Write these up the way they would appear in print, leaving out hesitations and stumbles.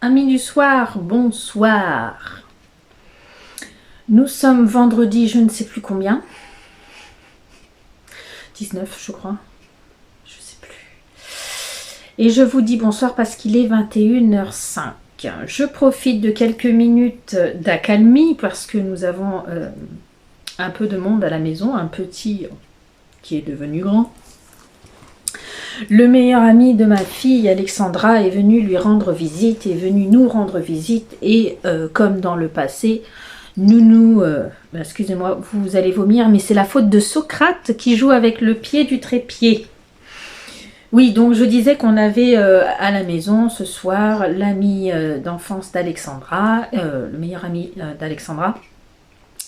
Amis du soir, bonsoir. Nous sommes vendredi, je ne sais plus combien. 19, je crois. Je sais plus. Et je vous dis bonsoir parce qu'il est 21h05. Je profite de quelques minutes d'accalmie parce que nous avons un peu de monde à la maison, un petit qui est devenu grand. Le meilleur ami de ma fille, Alexandra, est venu lui rendre visite, est venu nous rendre visite et comme dans le passé, excusez-moi, vous allez vomir, mais c'est la faute de Socrate qui joue avec le pied du trépied. Oui, donc je disais qu'on avait à la maison ce soir l'ami d'enfance d'Alexandra, le meilleur ami d'Alexandra,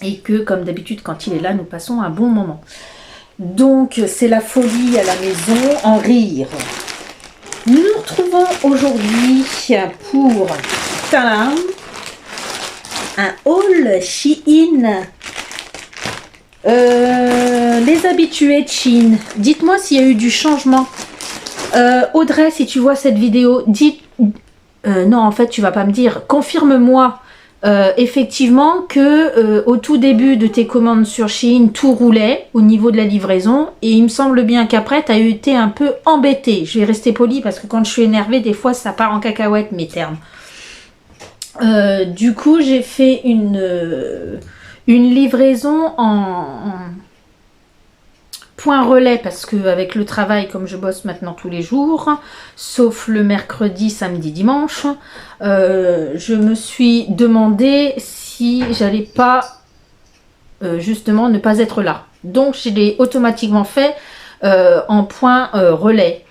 et que comme d'habitude quand il est là, nous passons un bon moment. Donc c'est la folie à la maison, en rire. Nous nous retrouvons aujourd'hui pour tadam, un haul Shein. Les habitués de Shein, dites-moi s'il y a eu du changement. Audrey, si tu vois cette vidéo, non, en fait tu vas pas me dire, confirme-moi effectivement que au tout début de tes commandes sur Shein, tout roulait au niveau de la livraison, et il me semble bien qu'après tu as été un peu embêtée. Je vais rester polie parce que quand je suis énervée, des fois ça part en cacahuète mes termes. Du coup j'ai fait une livraison en point relais parce que avec le travail, comme je bosse maintenant tous les jours, sauf le mercredi, samedi, dimanche, je me suis demandé si j'allais pas justement ne pas être là. Donc je l'ai automatiquement fait en point relais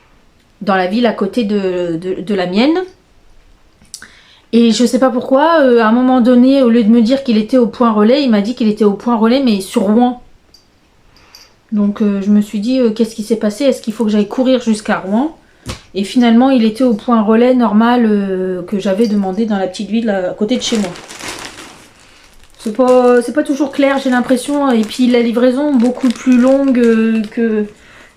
dans la ville à côté de la mienne. Et je sais pas pourquoi, à un moment donné, au lieu de me dire qu'il était au point relais, il m'a dit qu'il était au point relais mais sur Rouen. Donc je me suis dit, qu'est-ce qui s'est passé? Est-ce qu'il faut que j'aille courir jusqu'à Rouen? Et finalement, il était au point relais normal que j'avais demandé dans la petite ville à côté de chez moi. C'est pas toujours clair, j'ai l'impression. Et puis la livraison beaucoup plus longue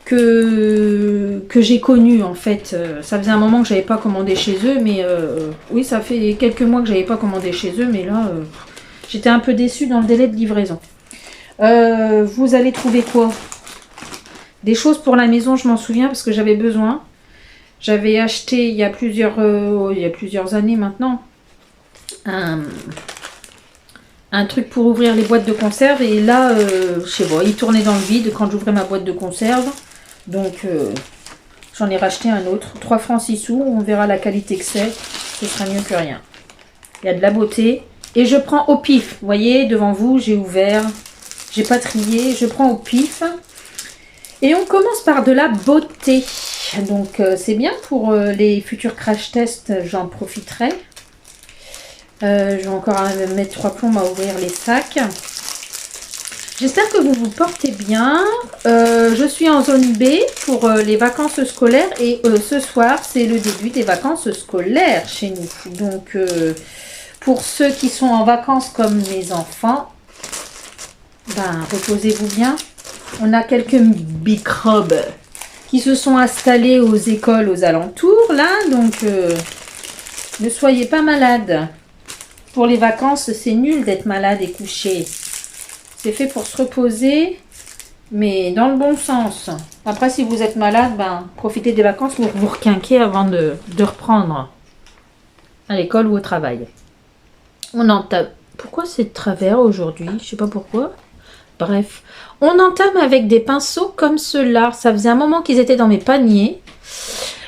que j'ai connue en fait. Ça faisait un moment que j'avais pas commandé chez eux, mais oui, ça fait quelques mois que j'avais pas commandé chez eux, mais là, j'étais un peu déçue dans le délai de livraison. Vous allez trouver quoi? Des choses pour la maison, je m'en souviens parce que j'avais besoin. J'avais acheté il y a plusieurs années maintenant un truc pour ouvrir les boîtes de conserve, et là, je sais pas, il tournait dans le vide quand j'ouvrais ma boîte de conserve. Donc j'en ai racheté un autre, 3 francs 6 sous, on verra la qualité que c'est, ce sera mieux que rien. Il y a de la beauté et je prends au pif. Vous voyez, devant vous, j'ai ouvert. J'ai pas trié, je prends au pif. Et on commence par de la beauté. Donc c'est bien pour les futurs crash tests, j'en profiterai. Je vais encore mettre 3 plombs à ouvrir les sacs. J'espère que vous vous portez bien. Je suis en zone B pour les vacances scolaires. Et ce soir, c'est le début des vacances scolaires chez nous. Donc pour ceux qui sont en vacances comme mes enfants, reposez-vous bien. On a quelques microbes qui se sont installés aux écoles aux alentours, là. Donc, ne soyez pas malades. Pour les vacances, c'est nul d'être malade et couché. C'est fait pour se reposer, mais dans le bon sens. Après, si vous êtes malade, profitez des vacances pour vous requinquer avant de reprendre à l'école ou au travail. On entame. Pourquoi c'est de travers aujourd'hui? Je sais pas pourquoi. Bref, on entame avec des pinceaux comme ceux-là. Ça faisait un moment qu'ils étaient dans mes paniers.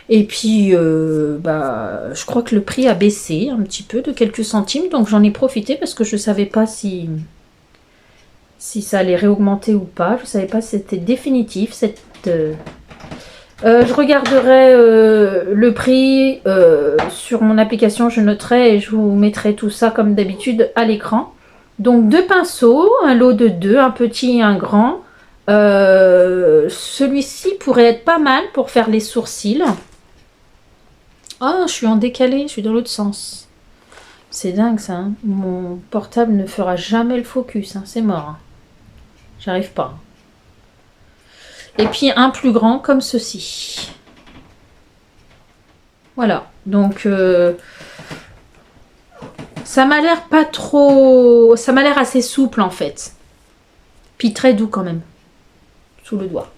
Et puis, je crois que le prix a baissé un petit peu de quelques centimes. Donc, j'en ai profité parce que je ne savais pas si ça allait réaugmenter ou pas. Je ne savais pas si c'était définitif. Je regarderai le prix sur mon application. Je noterai et je vous mettrai tout ça comme d'habitude à l'écran. Donc 2 pinceaux, un lot de 2, un petit et un grand. Celui-ci pourrait être pas mal pour faire les sourcils. Oh, je suis en décalé, je suis dans l'autre sens. C'est dingue ça. Hein. Mon portable ne fera jamais le focus, hein. C'est mort. Hein. J'arrive pas. Et puis un plus grand comme ceci. Voilà. Donc Ça m'a l'air pas trop... Ça m'a l'air assez souple en fait. Puis très doux quand même. Sous le doigt.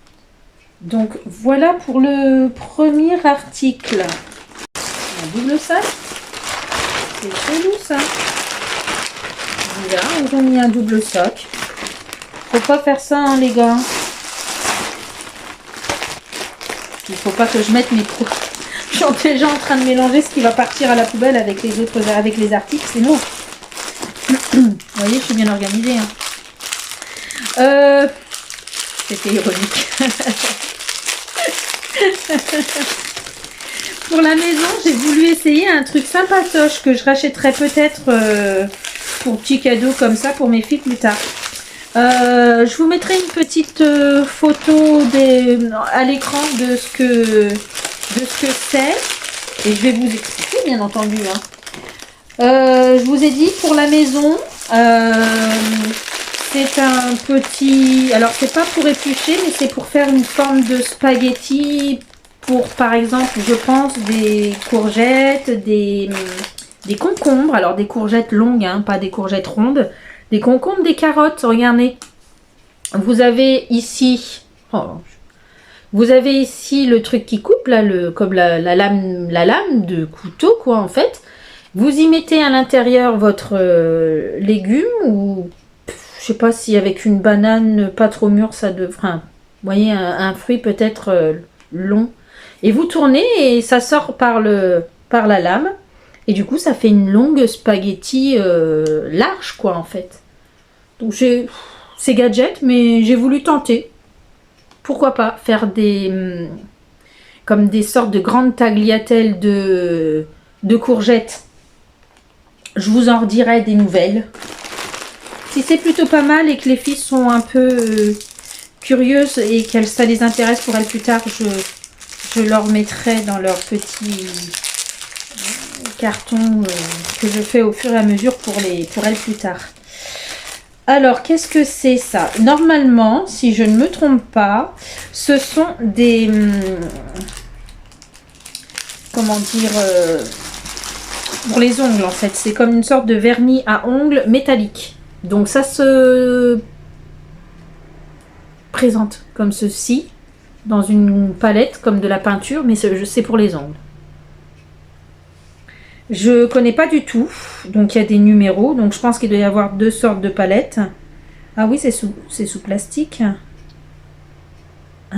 Donc voilà pour le premier article. Un double sac. C'est chelou ça. Là, ils ont mis un double sac. Faut pas faire ça hein, les gars. Il faut pas que je mette mes pro. Je suis déjà en train de mélanger ce qui va partir à la poubelle avec les autres, avec les articles, c'est non. Vous voyez, je suis bien organisée. Hein. C'était ironique. Pour la maison, j'ai voulu essayer un truc sympatoche que je rachèterai peut-être pour petit cadeau comme ça pour mes filles plus tard. Je vous mettrai une petite photo à l'écran de ce que c'est et je vais vous expliquer bien entendu. Hein. Je vous ai dit pour la maison, c'est un petit... Alors c'est pas pour éplucher mais c'est pour faire une forme de spaghetti pour par exemple je pense des courgettes, des concombres, alors des courgettes longues, hein, pas des courgettes rondes, des concombres, des carottes, regardez. Vous avez ici... Vous avez ici le truc qui coupe, là, comme la lame de couteau, quoi, en fait. Vous y mettez à l'intérieur votre légume, ou je sais pas si avec une banane pas trop mûre, ça devrait... Vous voyez, un fruit peut-être long. Et vous tournez et ça sort par la lame. Et du coup, ça fait une longue spaghetti large, quoi, en fait. Donc, c'est gadget, mais j'ai voulu tenter. Pourquoi pas faire comme des sortes de grandes tagliatelles de courgettes. Je vous en redirai des nouvelles. Si c'est plutôt pas mal et que les filles sont un peu curieuses et que ça les intéresse pour elles plus tard, je leur mettrai dans leur petit carton que je fais au fur et à mesure pour elles plus tard. Alors, qu'est-ce que c'est ça? Normalement, si je ne me trompe pas, ce sont des... comment dire... pour les ongles, en fait. C'est comme une sorte de vernis à ongles métallique. Donc, ça se présente comme ceci, dans une palette, comme de la peinture, mais c'est pour les ongles. Je connais pas du tout, donc il y a des numéros, donc je pense qu'il doit y avoir deux sortes de palettes. Ah oui, c'est sous plastique. Ah.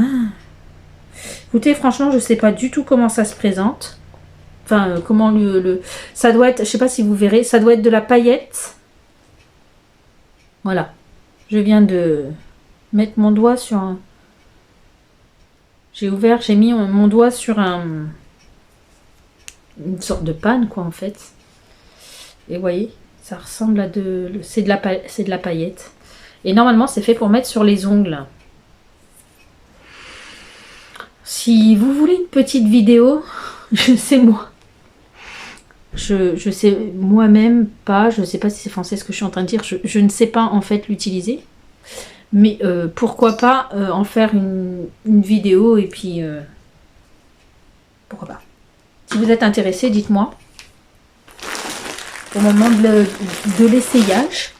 Écoutez, franchement, je sais pas du tout comment ça se présente. Enfin, comment ça doit être, je sais pas si vous verrez, ça doit être de la paillette. Voilà. Je viens de mettre mon doigt sur un... j'ai mis mon doigt sur une sorte de panne quoi en fait. Et vous voyez, ça ressemble à c'est de la paillette. Et normalement c'est fait pour mettre sur les ongles. Si vous voulez une petite vidéo, je sais moi. Je sais moi-même pas, je sais pas si c'est français ce que je suis en train de dire, je ne sais pas en fait l'utiliser. Mais pourquoi pas en faire une vidéo et puis pourquoi pas. Si vous êtes intéressé, dites-moi. Au moment de l'essayage,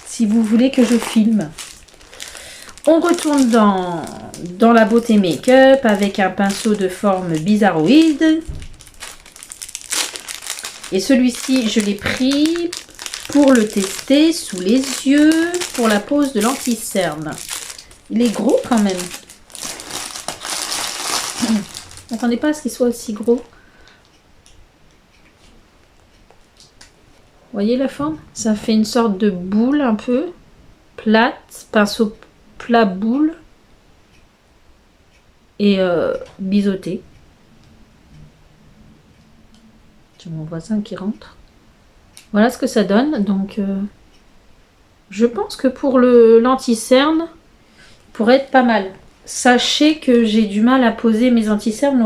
si vous voulez que je filme. On retourne dans la beauté make-up avec un pinceau de forme bizarroïde. Et celui-ci, je l'ai pris pour le tester sous les yeux pour la pose de l'anti-cerne. Il est gros quand même. Je m'attendais pas à ce qu'il soit aussi gros. Vous voyez la forme? Ça fait une sorte de boule un peu plate, pinceau plat boule et biseauté. J'ai mon voisin qui rentre. Voilà ce que ça donne. Donc, je pense que pour l'anti-cerne, pourrait être pas mal. Sachez que j'ai du mal à poser mes anti-cernes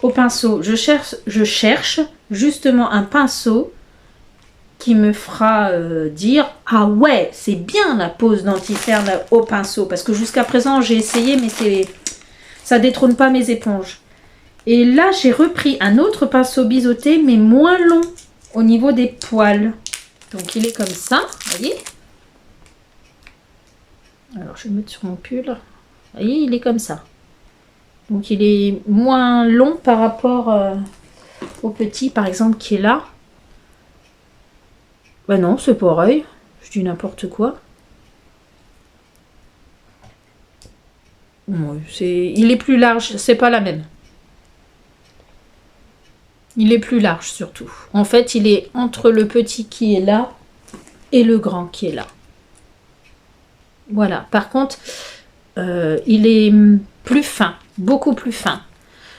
au pinceau. Je cherche justement un pinceau qui me fera dire « Ah ouais, c'est bien la pose d'anti-cerne au pinceau ». Parce que jusqu'à présent, j'ai essayé, mais ça détrône pas mes éponges. Et là, j'ai repris un autre pinceau biseauté, mais moins long au niveau des poils. Donc il est comme ça, vous voyez. Alors je vais le mettre sur mon pull. Vous voyez, il est comme ça. Donc il est moins long par rapport au petit, par exemple, qui est là. Bah non, c'est pareil. Je dis n'importe quoi. Ouais, il est plus large, c'est pas la même. Il est plus large surtout. En fait, il est entre le petit qui est là et le grand qui est là. Voilà. Par contre, il est plus fin, beaucoup plus fin.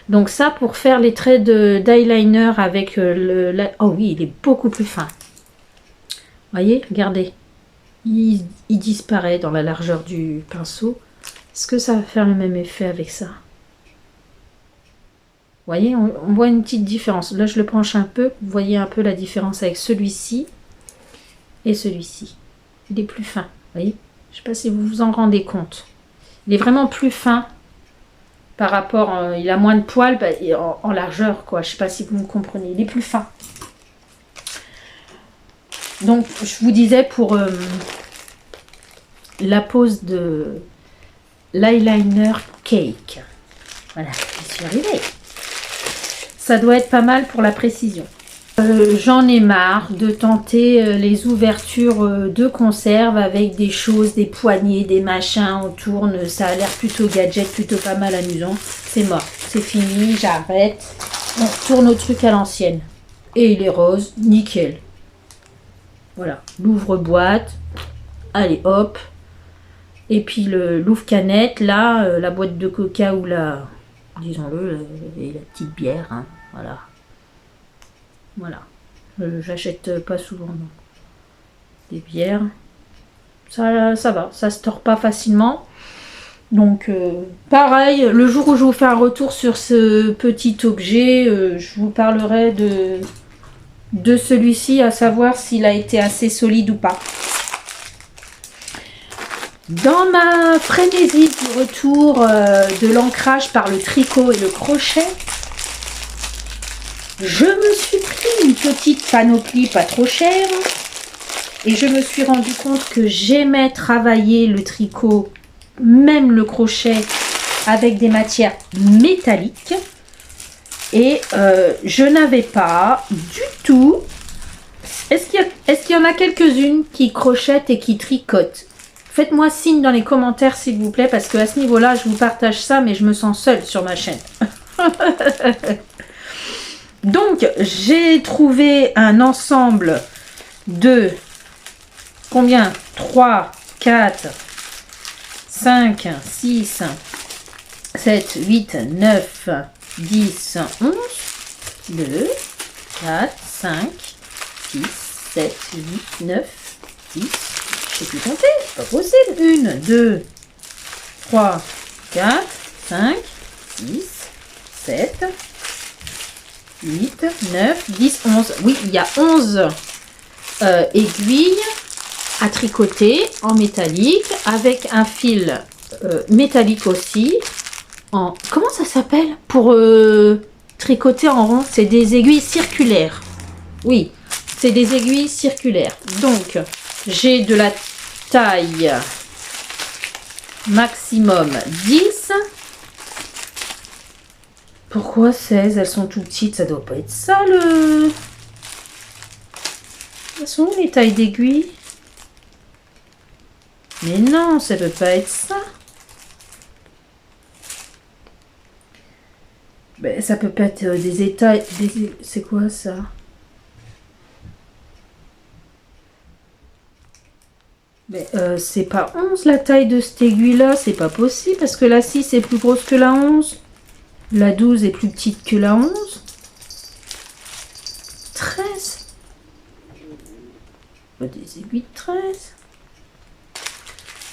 Donc ça, pour faire les traits d'eyeliner avec oh oui, il est beaucoup plus fin. Voyez, regardez. Il disparaît dans la largeur du pinceau. Est-ce que ça va faire le même effet avec ça? Vous voyez, on voit une petite différence. Là, je le penche un peu. Vous voyez un peu la différence avec celui-ci et celui-ci. Il est plus fin. Vous voyez? Je ne sais pas si vous vous en rendez compte. Il est vraiment plus fin par rapport... il a moins de poils en largeur, quoi. Je ne sais pas si vous me comprenez. Il est plus fin. Donc, je vous disais pour la pose de l'eyeliner cake. Voilà, je suis arrivée. Ça doit être pas mal pour la précision. J'en ai marre de tenter les ouvertures de conserve avec des choses, des poignées, des machins. On tourne, ça a l'air plutôt gadget, plutôt pas mal amusant. C'est mort, c'est fini, j'arrête. On retourne au truc à l'ancienne. Et il est rose, nickel. Voilà, l'ouvre-boîte. Allez, hop. Et puis l'ouvre-canette, là, la boîte de coca ou la... disons-le, et la petite bière, hein, voilà. Voilà. J'achète pas souvent non. Des bières. Ça va, ça se tord pas facilement. Donc, pareil, le jour où je vous fais un retour sur ce petit objet, je vous parlerai de celui-ci, à savoir s'il a été assez solide ou pas. Dans ma frénésie du retour de l'ancrage par le tricot et le crochet, je me suis pris une petite panoplie pas trop chère et je me suis rendu compte que j'aimais travailler le tricot, même le crochet, avec des matières métalliques et je n'avais pas du tout... Est-ce qu'il y en a quelques-unes qui crochettent et qui tricotent? Faites-moi signe dans les commentaires s'il vous plaît, parce qu'à ce niveau-là, je vous partage ça, mais je me sens seule sur ma chaîne. Donc, j'ai trouvé un ensemble de combien? 3, 4, 5, 6, 7, 8, 9, 10, 11, 2, 4, 5, 6, 7, 8, 9, 10. Je sais plus compter, c'est pas possible. 1, 2, 3, 4, 5, 6, 7, 8, 9, 10, 11. Oui, il y a 11 aiguilles à tricoter en métallique avec un fil métallique aussi. Comment ça s'appelle pour tricoter en rond? C'est des aiguilles circulaires. Oui, c'est des aiguilles circulaires. Donc, j'ai de la taille maximum 10. Pourquoi 16? Elles sont tout petites, ça doit pas être ça le... Elles sont où les tailles d'aiguilles? Mais non, ça peut pas être ça. Ben, ça peut pas être des états... C'est quoi ça? Mais c'est pas 11 la taille de cette aiguille là, c'est pas possible parce que la 6 est plus grosse que la 11. La 12 est plus petite que la 11. 13. Des aiguilles de 13.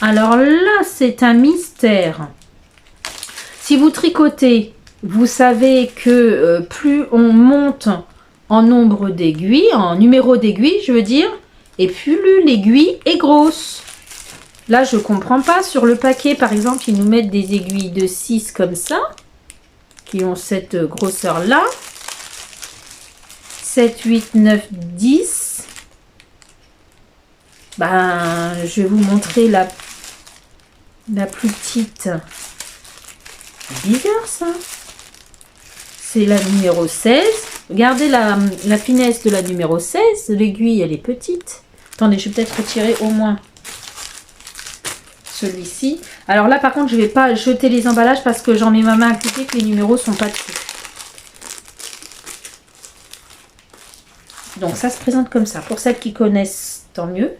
Alors là, c'est un mystère. Si vous tricotez, vous savez que plus on monte en nombre d'aiguilles, en numéro d'aiguilles, je veux dire, et plus l'aiguille est grosse. Là, je comprends pas. Sur le paquet, par exemple, ils nous mettent des aiguilles de 6 comme ça, qui ont cette grosseur-là. 7, 8, 9, 10. Ben, je vais vous montrer la plus petite. Bizarre ça. C'est la numéro 16. Regardez la finesse de la numéro 16. L'aiguille, elle est petite. Attendez, je vais peut-être retirer au moins celui-ci. Alors là, par contre, je ne vais pas jeter les emballages parce que j'en mets ma main à cliquer que les numéros sont pas dessus. Donc ça se présente comme ça. Pour celles qui connaissent, tant mieux.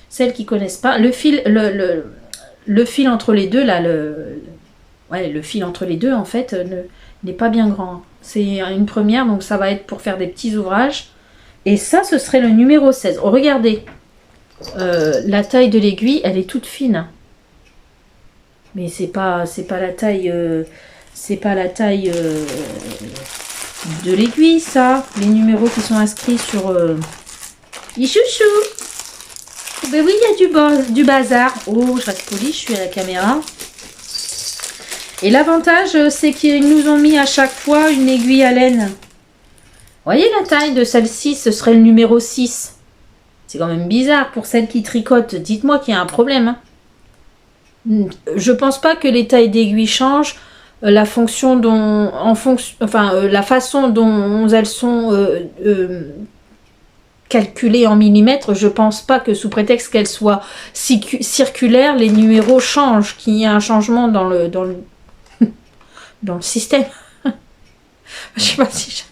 Celles qui connaissent pas, le fil, le fil entre les deux, là, le fil entre les deux, en fait, n'est pas bien grand. C'est une première, donc ça va être pour faire des petits ouvrages. Et ça, ce serait le numéro 16. Oh, regardez, la taille de l'aiguille, elle est toute fine. Mais c'est pas la taille, de l'aiguille, ça. Les numéros qui sont inscrits sur les chouchous. Ben oui, il y a du bazar. Oh, je reste polie, je suis à la caméra. Et l'avantage, c'est qu'ils nous ont mis à chaque fois une aiguille à laine. Vous voyez la taille de celle-ci, ce serait le numéro 6. C'est quand même bizarre pour celles qui tricotent. Dites-moi qu'il y a un problème. Hein. Je pense pas que les tailles d'aiguilles changent. La façon dont elles sont calculées en millimètres, je pense pas que sous prétexte qu'elles soient circulaires, les numéros changent, qu'il y ait un changement dans le système. Je sais pas si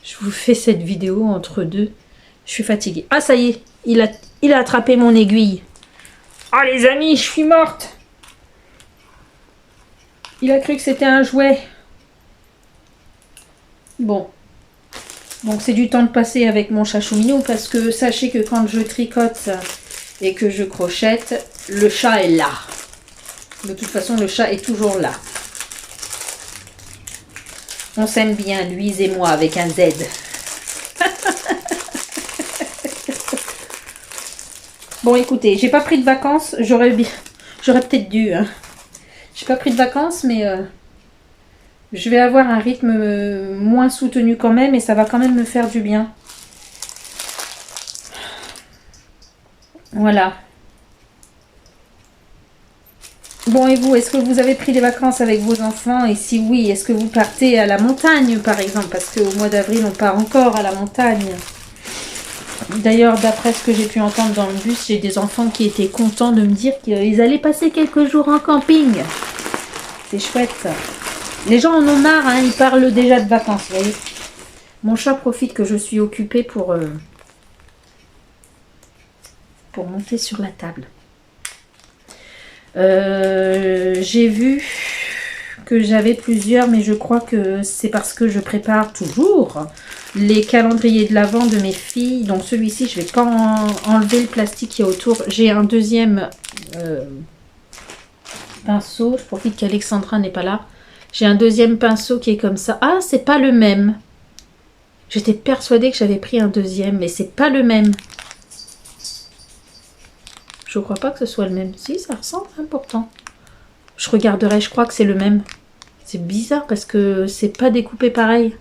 je vous fais cette vidéo entre deux. Je suis fatiguée. Ah, ça y est, il a attrapé mon aiguille. Ah, les amis, je suis morte. Il a cru que c'était un jouet. Bon. Donc, c'est du temps de passer avec mon chat chouminou parce que sachez que quand je tricote et que je crochette, le chat est là. De toute façon, le chat est toujours là. On s'aime bien, lui et moi, avec un Z. Bon, écoutez, j'ai pas pris de vacances. J'aurais peut-être dû. Hein. J'ai pas pris de vacances, mais je vais avoir un rythme moins soutenu quand même et ça va quand même me faire du bien. Voilà. Bon, et vous, est-ce que vous avez pris des vacances avec vos enfants? Et si oui, est-ce que vous partez à la montagne, par exemple? Parce qu'au mois d'avril, on part encore à la montagne. D'ailleurs, d'après ce que j'ai pu entendre dans le bus, j'ai des enfants qui étaient contents de me dire qu'ils allaient passer quelques jours en camping. C'est chouette, ça. Les gens en ont marre, hein, ils parlent déjà de vacances, vous voyez. Mon chat profite que je suis occupée pour monter sur la table. J'ai vu que j'avais plusieurs, mais je crois que c'est parce que je prépare toujours les calendriers de l'Avent de mes filles. Donc celui-ci, je vais pas enlever le plastique qui est autour. J'ai un deuxième pinceau. Je profite qu'Alexandra n'est pas là. J'ai un deuxième pinceau qui est comme ça. Ah, c'est pas le même. J'étais persuadée que j'avais pris un deuxième, mais c'est pas le même. Je crois pas que ce soit le même. Si, ça ressemble, hein, pourtant. Je regarderai, je crois que c'est le même. C'est bizarre parce que c'est pas découpé pareil.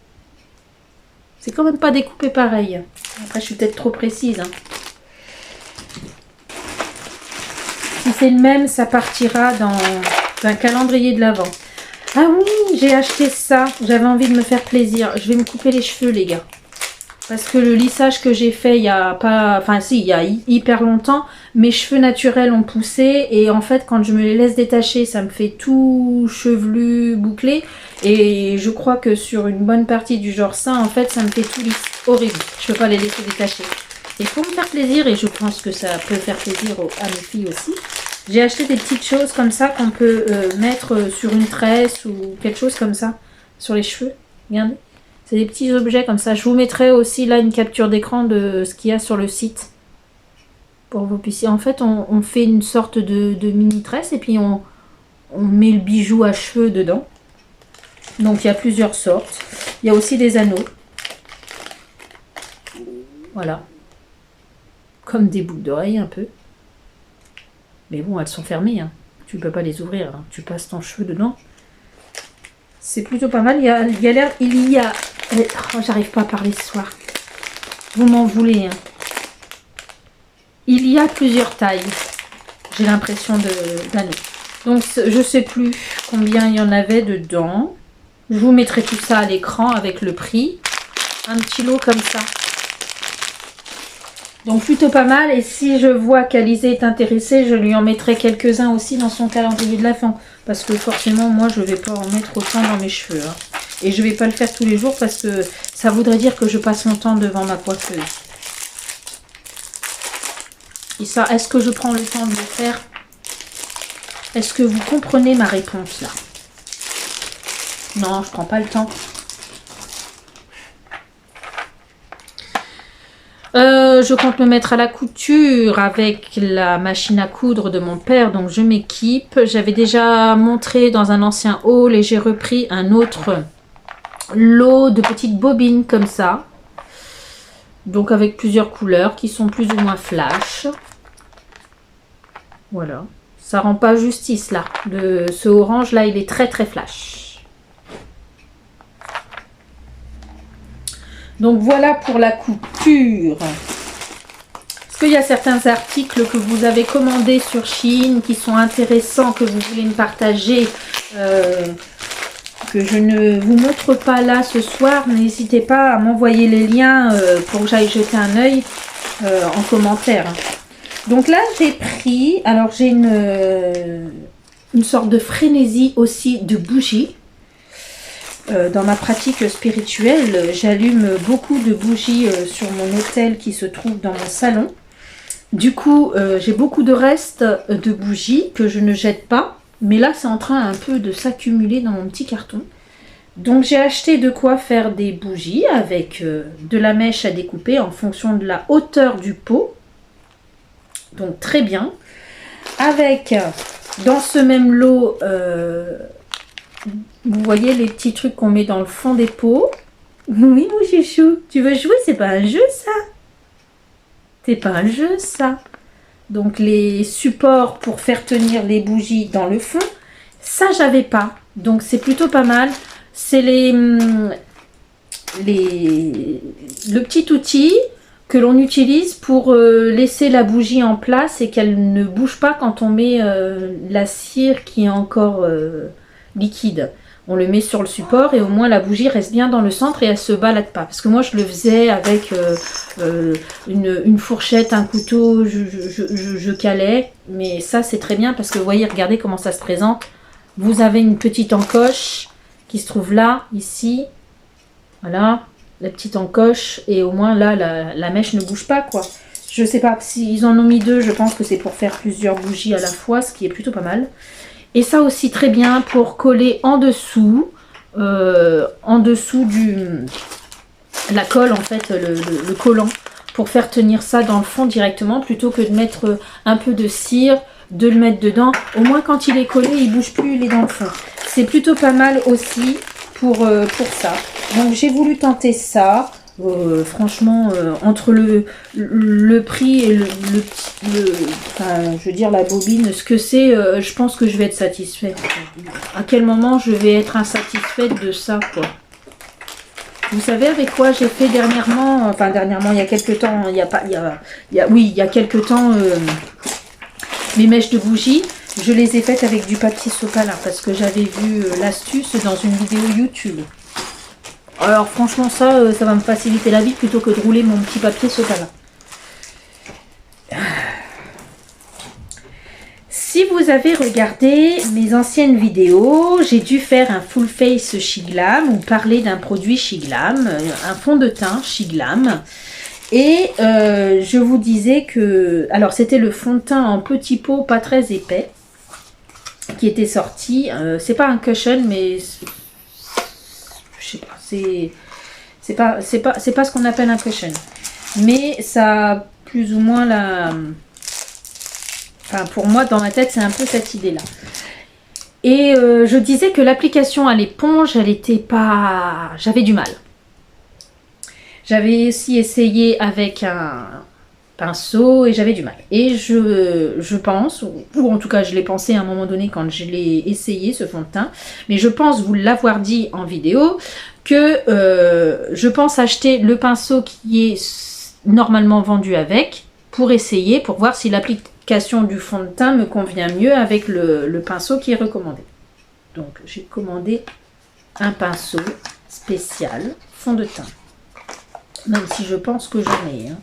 C'est quand même pas découpé pareil. Après, je suis peut-être trop précise. Hein. Si c'est le même, ça partira dans un calendrier de l'Avent. Ah oui, j'ai acheté ça. J'avais envie de me faire plaisir. Je vais me couper les cheveux, les gars. Parce que le lissage que j'ai fait il y a pas... Enfin si, il y a hyper longtemps, mes cheveux naturels ont poussé. Et en fait, quand je me les laisse détacher, ça me fait tout chevelu, bouclé. Et je crois que sur une bonne partie du genre ça, en fait, ça me fait tout lisse. Horrible. Je peux pas les laisser détacher. Et pour me faire plaisir, et je pense que ça peut faire plaisir à mes filles aussi, j'ai acheté des petites choses comme ça qu'on peut mettre sur une tresse ou quelque chose comme ça sur les cheveux. Regardez. C'est des petits objets comme ça. Je vous mettrai aussi là une capture d'écran de ce qu'il y a sur le site. Pour que vous puissiez... En fait, on fait une sorte de mini tresse et puis on met le bijou à cheveux dedans. Donc il y a plusieurs sortes. Il y a aussi des anneaux. Voilà. Comme des boucles d'oreilles un peu. Mais bon, elles sont fermées. Hein. Tu ne peux pas les ouvrir. Hein. Tu passes ton cheveu dedans. C'est plutôt pas mal. Il y a... Oh, j'arrive pas à parler ce soir. Vous m'en voulez. Hein. il y a plusieurs tailles. J'ai l'impression d'anneaux. Donc, je ne sais plus combien il y en avait dedans. Je vous mettrai tout ça à l'écran avec le prix. Un petit lot comme ça. Donc, plutôt pas mal. Et si je vois qu'Alizé est intéressée, je lui en mettrai quelques-uns aussi dans son calendrier de l'Avent. Parce que forcément, moi, je ne vais pas en mettre autant dans mes cheveux. Hein. Et je ne vais pas le faire tous les jours parce que ça voudrait dire que je passe mon temps devant ma coiffeuse. Et ça, est-ce que je prends le temps de le faire? Est-ce que vous comprenez ma réponse là? Non, je prends pas le temps. Je compte me mettre à la couture avec la machine à coudre de mon père, donc je m'équipe. J'avais déjà montré dans un ancien haul et j'ai repris un autre lot de petites bobines comme ça. Donc avec plusieurs couleurs qui sont plus ou moins flash. Voilà. Ça rend pas justice là. Ce orange là, il est très très flash. Donc voilà pour la couture. Est-ce qu'il y a certains articles que vous avez commandés sur Shein qui sont intéressants, que vous voulez me partager, que je ne vous montre pas là ce soir? N'hésitez pas à m'envoyer les liens pour que j'aille jeter un œil en commentaire. Donc là, j'ai pris, alors j'ai une sorte de frénésie aussi de bougies. Dans ma pratique spirituelle, j'allume beaucoup de bougies sur mon autel qui se trouve dans mon salon. Du coup, j'ai beaucoup de restes de bougies que je ne jette pas. Mais là, c'est en train un peu de s'accumuler dans mon petit carton. Donc, j'ai acheté de quoi faire des bougies avec de la mèche à découper en fonction de la hauteur du pot. Donc, très bien. Avec, dans ce même lot, vous voyez les petits trucs qu'on met dans le fond des pots. Oui, mon chouchou, tu veux jouer? C'est pas un jeu, ça. C'est pas un jeu, ça. Donc, les supports pour faire tenir les bougies dans le fond, ça, j'avais pas. Donc, c'est plutôt pas mal. C'est le petit outil que l'on utilise pour laisser la bougie en place et qu'elle ne bouge pas quand on met la cire qui est encore liquide. On le met sur le support et au moins la bougie reste bien dans le centre et elle se balade pas. Parce que moi je le faisais avec une fourchette, un couteau, je calais. Mais ça c'est très bien parce que vous voyez, regardez comment ça se présente. Vous avez une petite encoche qui se trouve là, ici. Voilà, la petite encoche. Et au moins là, la mèche ne bouge pas quoi. Je sais pas, s'ils en ont mis deux, je pense que c'est pour faire plusieurs bougies à la fois, ce qui est plutôt pas mal. Et ça aussi très bien pour coller en dessous la colle en fait, le collant, pour faire tenir ça dans le fond directement plutôt que de mettre un peu de cire, de le mettre dedans. Au moins quand il est collé, il bouge plus, il est dans le fond. C'est plutôt pas mal aussi pour ça. Donc j'ai voulu tenter ça. Franchement, entre le prix et enfin, je veux dire la bobine, ce que c'est, je pense que je vais être satisfaite. À quel moment je vais être insatisfaite de ça, quoi. Vous savez avec quoi j'ai fait dernièrement, enfin dernièrement, il y a quelques temps, il y a quelques temps, mes mèches de bougies, je les ai faites avec du papier sopalin parce que j'avais vu l'astuce dans une vidéo YouTube. Alors franchement ça va me faciliter la vie plutôt que de rouler mon petit papier sopalin. Si vous avez regardé mes anciennes vidéos, j'ai dû faire un full face Shiglam ou parler d'un produit Shiglam, un fond de teint Shiglam. Et je vous disais que, alors c'était le fond de teint en petit pot pas très épais qui était sorti. C'est pas un cushion mais je sais pas, c'est pas ce qu'on appelle un cushion, mais ça a plus ou moins la, enfin pour moi dans ma tête c'est un peu cette idée là. Et je disais que l'application à l'éponge, elle était pas, j'avais du mal. J'avais aussi essayé avec un pinceau et j'avais du mal. Et je pense, ou en tout cas je l'ai pensé à un moment donné quand je l'ai essayé ce fond de teint, mais je pense vous l'avoir dit en vidéo que je pense acheter le pinceau qui est normalement vendu avec pour essayer, pour voir si l'application du fond de teint me convient mieux avec le pinceau qui est recommandé. Donc j'ai commandé un pinceau spécial fond de teint. Même si je pense que j'en ai. Hein.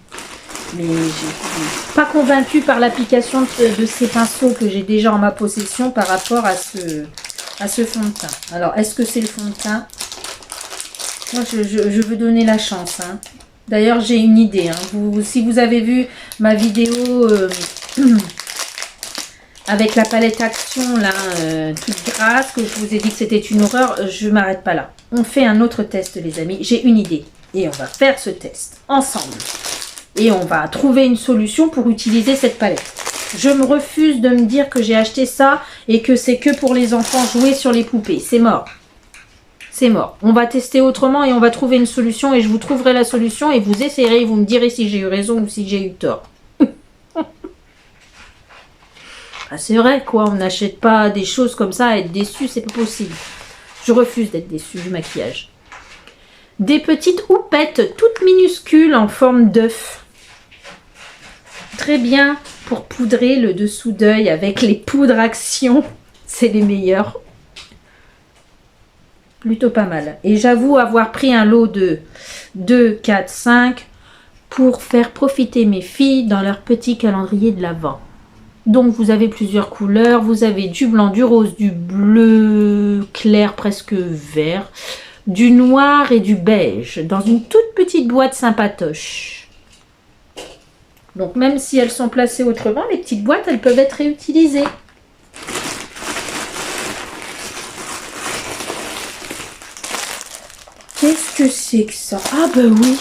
Mais je ne suis pas convaincue par l'application de ces pinceaux que j'ai déjà en ma possession par rapport à ce fond de teint. Alors, est-ce que c'est le fond de teint? Moi, je veux donner la chance. Hein. D'ailleurs, j'ai une idée. Hein. Si vous avez vu ma vidéo avec la palette Action, là, toute grasse, que je vous ai dit que c'était une horreur, je ne m'arrête pas là. On fait un autre test, les amis. J'ai une idée. Et on va faire ce test ensemble. Et on va trouver une solution pour utiliser cette palette. Je me refuse de me dire que j'ai acheté ça et que c'est que pour les enfants jouer sur les poupées. C'est mort. C'est mort. On va tester autrement et on va trouver une solution et je vous trouverai la solution et vous essayerez et vous me direz si j'ai eu raison ou si j'ai eu tort. Ah, c'est vrai quoi, on n'achète pas des choses comme ça à être déçu, c'est pas possible. Je refuse d'être déçu du maquillage. Des petites houpettes toutes minuscules en forme d'œuf. Très bien pour poudrer le dessous d'œil avec les poudres Action. C'est les meilleurs. Plutôt pas mal. Et j'avoue avoir pris un lot de 2, 4, 5 pour faire profiter mes filles dans leur petit calendrier de l'Avent. Donc vous avez plusieurs couleurs. Vous avez du blanc, du rose, du bleu clair presque vert, du noir et du beige dans une toute petite boîte sympatoche. Donc même si elles sont placées autrement, les petites boîtes, elles peuvent être réutilisées. Qu'est-ce que c'est que ça? Ah ben oui,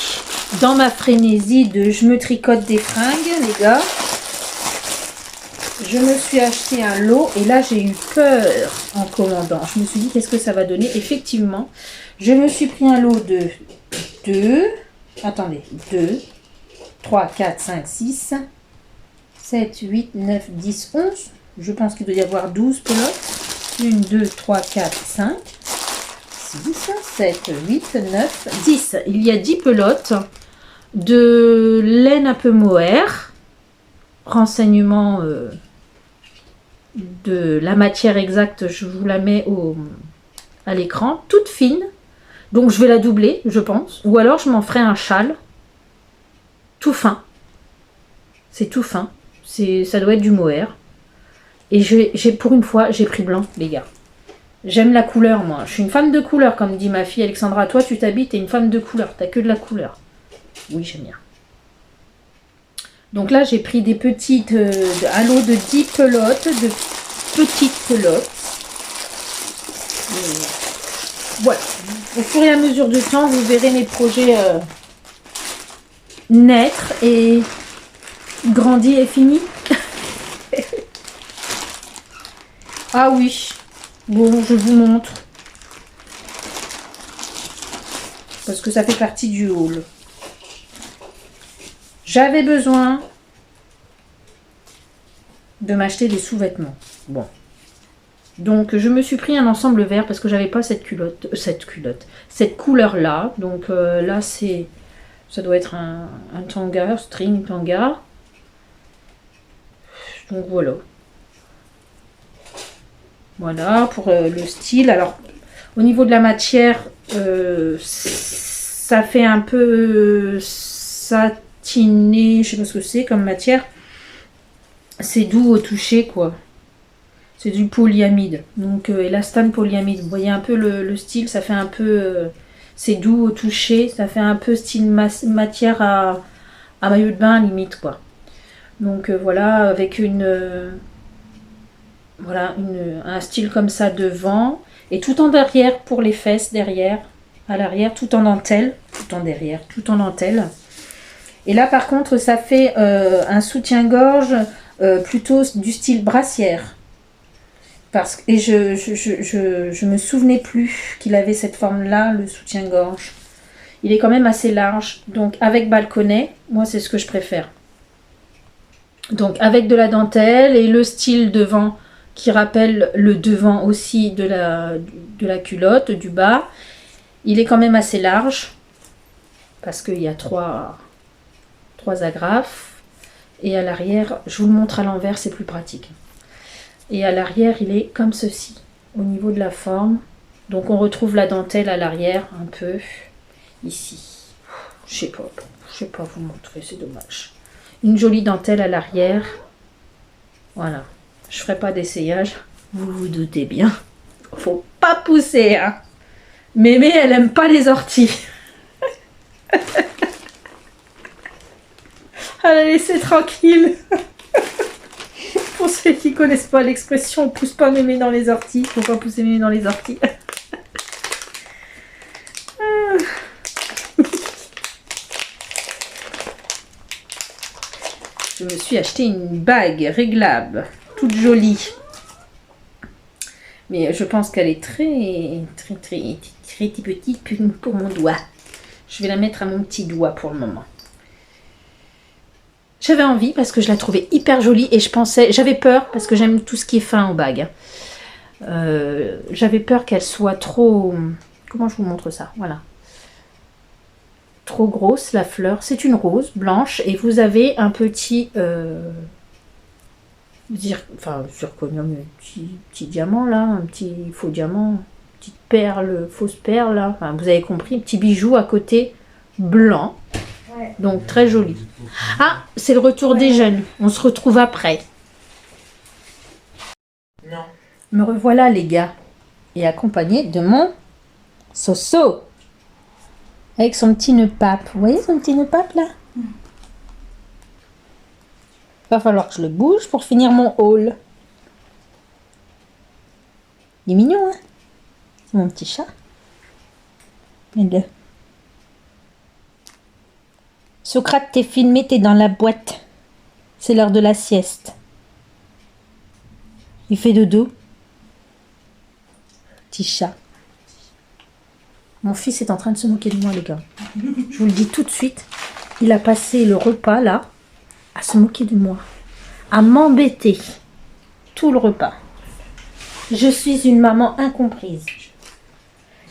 dans ma frénésie de je me tricote des fringues, les gars, je me suis acheté un lot et là j'ai eu peur en commandant. Je me suis dit qu'est-ce que ça va donner? Effectivement, je me suis pris un lot de 2, 3, 4, 5, 6, 7, 8, 9, 10, 11. Je pense qu'il doit y avoir 12 pelotes. 1, 2, 3, 4, 5, 6, 7, 8, 9, 10. Il y a 10 pelotes de laine un peu mohair. Renseignement de la matière exacte, je vous la mets à l'écran. Toute fine. Donc je vais la doubler, je pense. Ou alors je m'en ferai un châle. Tout fin. C'est tout fin. Ça doit être du mohair. Et pour une fois, j'ai pris blanc, les gars. J'aime la couleur, moi. Je suis une femme de couleur, comme dit ma fille Alexandra. Toi, tu t'habilles, t'es une femme de couleur. T'as que de la couleur. Oui, j'aime bien. Donc là, j'ai pris des petites... un lot de 10 pelotes, de petites pelotes. Et voilà. Au fur et à mesure du temps, vous verrez mes projets... naître et grandir et fini. Ah oui, bon, je vous montre parce que ça fait partie du haul. J'avais besoin de m'acheter des sous-vêtements. Bon, donc je me suis pris un ensemble vert parce que j'avais pas cette couleur là. Donc là c'est ça doit être un tanga, string tanga. Donc voilà. Voilà pour le style. Alors, au niveau de la matière, ça fait un peu satiné. Je sais pas ce que c'est comme matière. C'est doux au toucher, quoi. C'est du polyamide. Donc, élastane polyamide. Vous voyez un peu le style. Ça fait un peu... c'est doux au toucher, ça fait un peu style matière à maillot de bain limite quoi. Donc voilà, avec un style comme ça devant et tout en derrière pour les fesses derrière, à l'arrière, tout en dentelle, tout en derrière, tout en dentelle. Et là par contre ça fait un soutien-gorge plutôt du style brassière. Et je me souvenais plus qu'il avait cette forme-là, le soutien-gorge. Il est quand même assez large. Donc avec balconnet, moi c'est ce que je préfère. Donc avec de la dentelle et le style devant qui rappelle le devant aussi de la culotte, du bas. Il est quand même assez large parce qu'il y a trois agrafes. Et à l'arrière, je vous le montre à l'envers, c'est plus pratique. Et à l'arrière, il est comme ceci, au niveau de la forme. Donc on retrouve la dentelle à l'arrière, un peu, ici. Je sais pas vous montrer, c'est dommage. Une jolie dentelle à l'arrière. Voilà. Je ferai pas d'essayage, vous vous doutez bien. Faut pas pousser, hein. Mémé, elle aime pas les orties. Elle a laissé tranquille. Pour ceux qui connaissent pas l'expression, on pousse pas mémé dans les orties. Faut pas pousser mémé dans les orties. Je me suis acheté une bague réglable, toute jolie. Mais je pense qu'elle est très petite pour mon doigt. Je vais la mettre à mon petit doigt pour le moment. J'avais envie parce que je la trouvais hyper jolie et j'avais peur parce que j'aime tout ce qui est fin aux bagues. J'avais peur qu'elle soit trop, comment je vous montre ça, voilà. Trop grosse la fleur, c'est une rose blanche et vous avez un petit, zirconium, petit diamant là, un petit faux diamant, petite perle, fausse perle là, enfin, vous avez compris, un petit bijou à côté blanc. Donc très joli. Ah, c'est le retour des jeunes. On se retrouve après. Non. Me revoilà les gars. Et accompagné de mon Soso. Avec son petit nœud pape. Vous voyez son petit nœud pape là? Va falloir que je le bouge pour finir mon haul. Il est mignon, hein? C'est mon petit chat. Regarde-le. Socrate, t'es filmé, t'es dans la boîte. C'est l'heure de la sieste. Il fait dodo. Petit chat. Mon fils est en train de se moquer de moi, les gars. Je vous le dis tout de suite. Il a passé le repas, là, à se moquer de moi. À m'embêter. Tout le repas. Je suis une maman incomprise.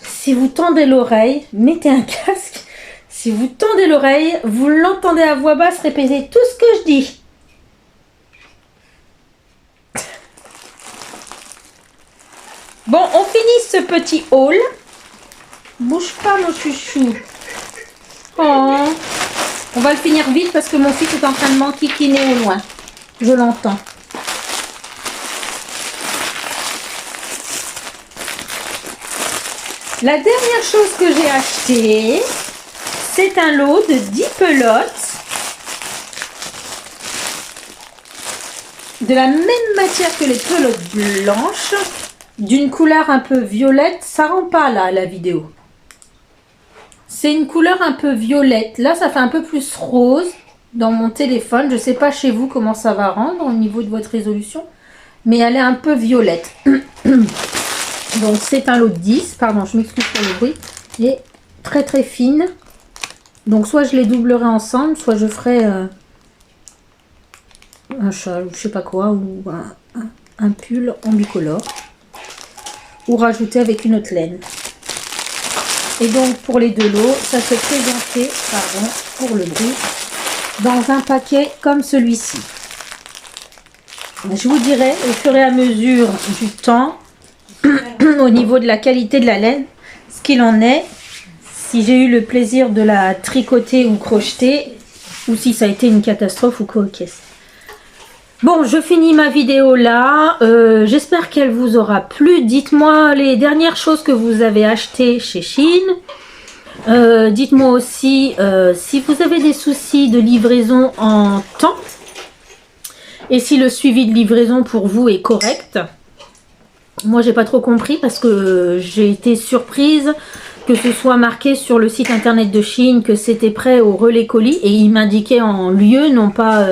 Si vous tendez l'oreille, mettez un casque. Si vous tendez l'oreille, vous l'entendez à voix basse répéter tout ce que je dis. Bon, on finit ce petit haul. Bouge pas mon chouchou. Oh. On va le finir vite parce que mon fils est en train de m'enquiquiner au loin. Je l'entends. La dernière chose que j'ai achetée, c'est un lot de 10 pelotes de la même matière que les pelotes blanches, d'une couleur un peu violette. Ça rend pas là la vidéo. C'est une couleur un peu violette. Là, ça fait un peu plus rose dans mon téléphone. Je sais pas chez vous comment ça va rendre au niveau de votre résolution, mais elle est un peu violette. Donc c'est un lot de 10. Pardon, je m'excuse pour le bruit. Et très très fine. Donc soit je les doublerai ensemble, soit je ferai un châle ou je sais pas quoi, ou un pull en bicolore, ou rajouter avec une autre laine. Et donc pour les deux lots, ça s'est présenté, pardon pour le bruit, dans un paquet comme celui-ci. Je vous dirai au fur et à mesure du temps, au niveau de la qualité de la laine, ce qu'il en est. Si j'ai eu le plaisir de la tricoter ou crocheter, ou si ça a été une catastrophe ou quoi, ok. Bon, je finis ma vidéo là. J'espère qu'elle vous aura plu. Dites-moi les dernières choses que vous avez achetées chez Shein. Dites-moi aussi si vous avez des soucis de livraison en temps. Et si le suivi de livraison pour vous est correct. Moi, j'ai pas trop compris parce que j'ai été surprise que ce soit marqué sur le site internet de Shein que c'était prêt au relais colis et il m'indiquait en lieu, non pas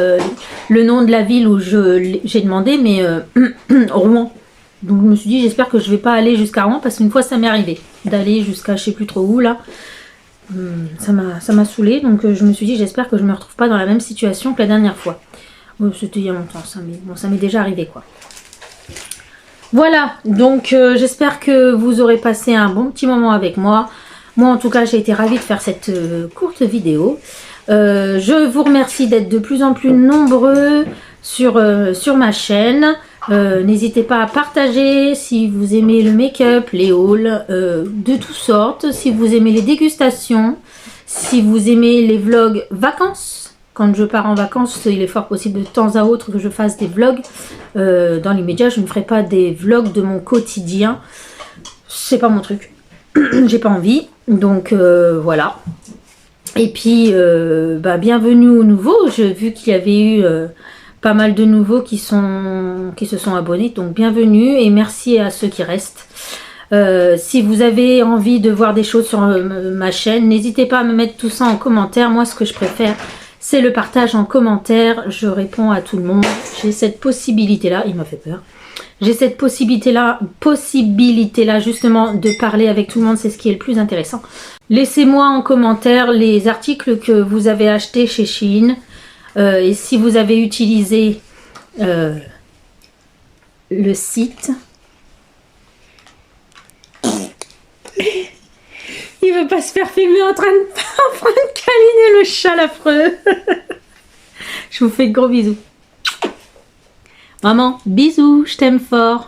le nom de la ville où j'ai demandé, mais Rouen. Donc je me suis dit, j'espère que je vais pas aller jusqu'à Rouen parce qu'une fois ça m'est arrivé d'aller jusqu'à je sais plus trop où là. Ça m'a saoulé, donc je me suis dit, j'espère que je me retrouve pas dans la même situation que la dernière fois. C'était il y a longtemps, ça m'est déjà arrivé quoi. Voilà, donc j'espère que vous aurez passé un bon petit moment avec moi. Moi en tout cas j'ai été ravie de faire cette courte vidéo. Je vous remercie d'être de plus en plus nombreux sur ma chaîne. N'hésitez pas à partager si vous aimez le make-up, les hauls de toutes sortes, si vous aimez les dégustations, si vous aimez les vlogs vacances. Quand je pars en vacances, il est fort possible de temps à autre que je fasse des vlogs. Dans l'immédiat, je ne ferai pas des vlogs de mon quotidien. C'est pas mon truc. J'ai pas envie. Donc voilà. Et puis, bienvenue aux nouveaux. J'ai vu qu'il y avait eu pas mal de nouveaux qui se sont abonnés. Donc bienvenue et merci à ceux qui restent. Si vous avez envie de voir des choses sur ma chaîne, n'hésitez pas à me mettre tout ça en commentaire. Moi, ce que je préfère, c'est le partage en commentaire. Je réponds à tout le monde. J'ai cette possibilité-là. Il m'a fait peur. J'ai cette possibilité-là justement de parler avec tout le monde. C'est ce qui est le plus intéressant. Laissez-moi en commentaire les articles que vous avez achetés chez Shein. Et si vous avez utilisé le site. Il veut pas se faire filmer en train de câliner le chat l'affreux. Je vous fais de gros bisous. Maman, bisous, je t'aime fort.